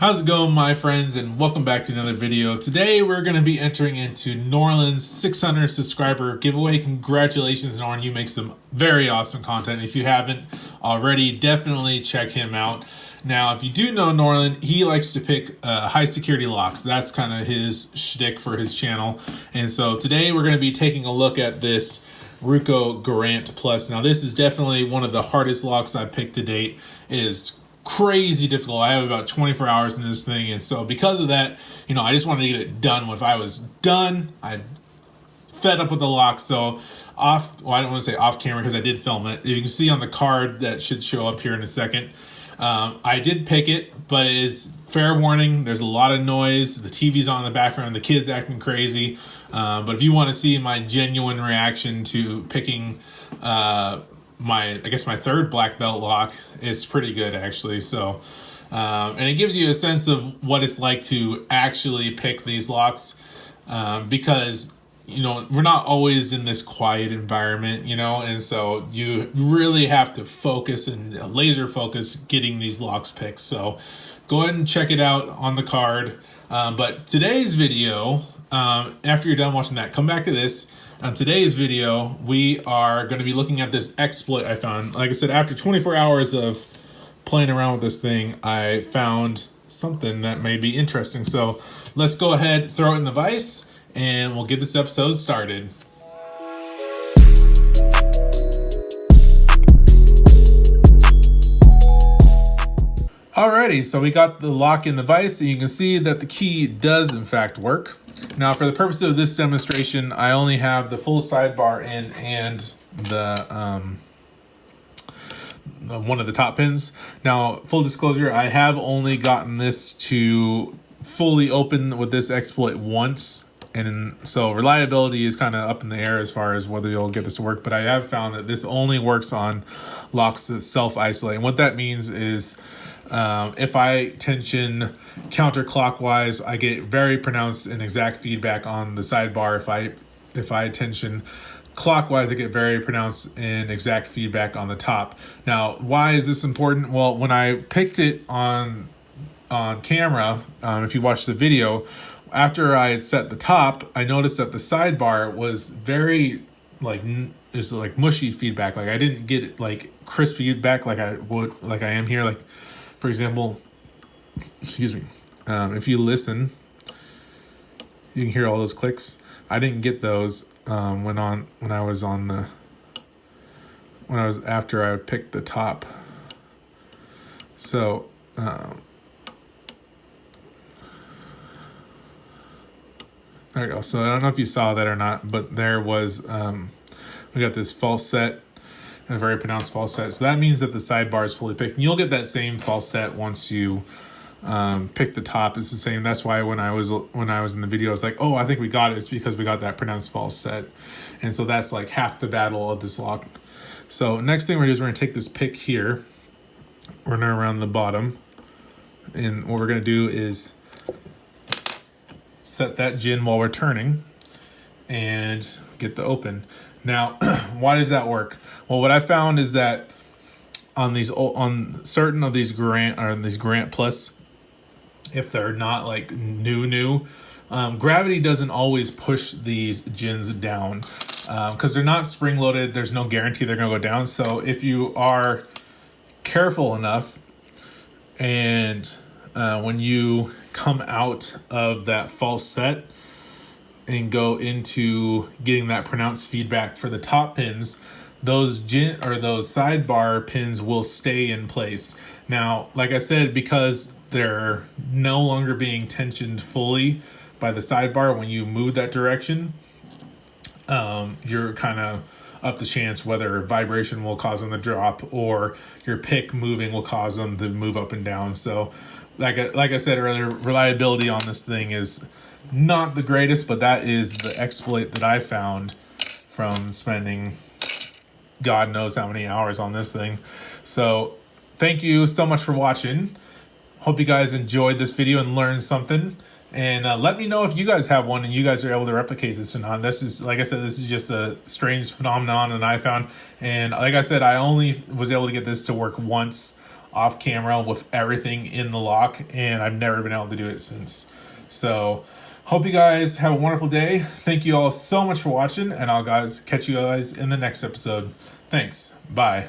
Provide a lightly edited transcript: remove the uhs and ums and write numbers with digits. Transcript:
How's it going, my friends, and welcome back to another video. Today we're going to be entering into Norlin's 600 subscriber giveaway. Congratulations, Norlin. You make some very awesome content. If you haven't already, definitely check him out. Now, if you do know Norlin, he likes to pick high security locks. That's kind of his shtick for his channel. And so today we're going to be taking a look at this Ruko Garant Plus. Now, this is definitely one of the hardest locks I've picked to date. It is crazy difficult. I have about 24 hours in this thing, and so because of that, I just wanted to get it done with. I was done. I fed up with the lock, so I don't want to say off camera because I did film it. You can see on the card that should show up here in a second. I did pick it, but it is fair warning. There's a lot of noise. The TV's on in the background. The kids acting crazy. But if you want to see my genuine reaction to picking my third black belt lock, it's pretty good actually. So and it gives you a sense of what it's like to actually pick these locks, because we're not always in this quiet environment, and so you really have to focus and laser focus getting these locks picked. So go ahead and check it out on the card. But today's video, after you're done watching that, come back to this. On today's video, we are going to be looking at this exploit I found. Like I said, after 24 hours of playing around with this thing, I found something that may be interesting. So let's go ahead, throw it in the vise, and we'll get this episode started. Alrighty, so we got the lock in the vise, and you can see that the key does in fact work. Now, for the purpose of this demonstration, I only have the full sidebar in and the one of the top pins. Now, full disclosure, I have only gotten this to fully open with this exploit once, and so reliability is kind of up in the air as far as whether you'll get this to work. But I have found that this only works on locks that self-isolate. And what that means is, if I tension counterclockwise, I get very pronounced and exact feedback on the sidebar. If I tension clockwise, I get very pronounced and exact feedback on the top. Now, why is this important? Well, when I picked it on camera, if you watch the video, after I had set the top, I noticed that the sidebar was very like mushy feedback. Like I didn't get like crisp feedback like I am here. Like, for example, excuse me, if you listen, you can hear all those clicks. I didn't get those after I picked the top. So there we go. So I don't know if you saw that or not, but there was we got this false set. A very pronounced false set. So that means that the sidebar is fully picked. And you'll get that same false set once you pick the top. It's the same. That's why when I was in the video, I was like, oh, I think we got it. It's because we got that pronounced false set. And so that's like half the battle of this lock. So next thing we're going to do is we're going to take this pick here. We're going to around the bottom. And what we're going to do is set that gin while we're turning and get the open. Now, why does that work? Well, what I found is that on certain of these Garant Plus, if they're not like new, gravity doesn't always push these gins down because they're not spring loaded. There's no guarantee they're gonna go down. So if you are careful enough, and when you come out of that false set and go into getting that pronounced feedback for the top pins, those sidebar pins will stay in place. Now, like I said, because they're no longer being tensioned fully by the sidebar, when you move that direction, you're kind of up the chance whether vibration will cause them to drop or your pick moving will cause them to move up and down. So like I said earlier, reliability on this thing is not the greatest, but that is the exploit that I found from spending God knows how many hours on this thing. So thank you so much for watching. Hope you guys enjoyed this video and learned something. And let me know if you guys have one and you guys are able to replicate this or not. This is, like I said, this is just a strange phenomenon that I found. And like I said, I only was able to get this to work once off camera with everything in the lock, and I've never been able to do it since. So hope you guys have a wonderful day. Thank you all so much for watching, and I'll catch you guys in the next episode. Thanks. Bye.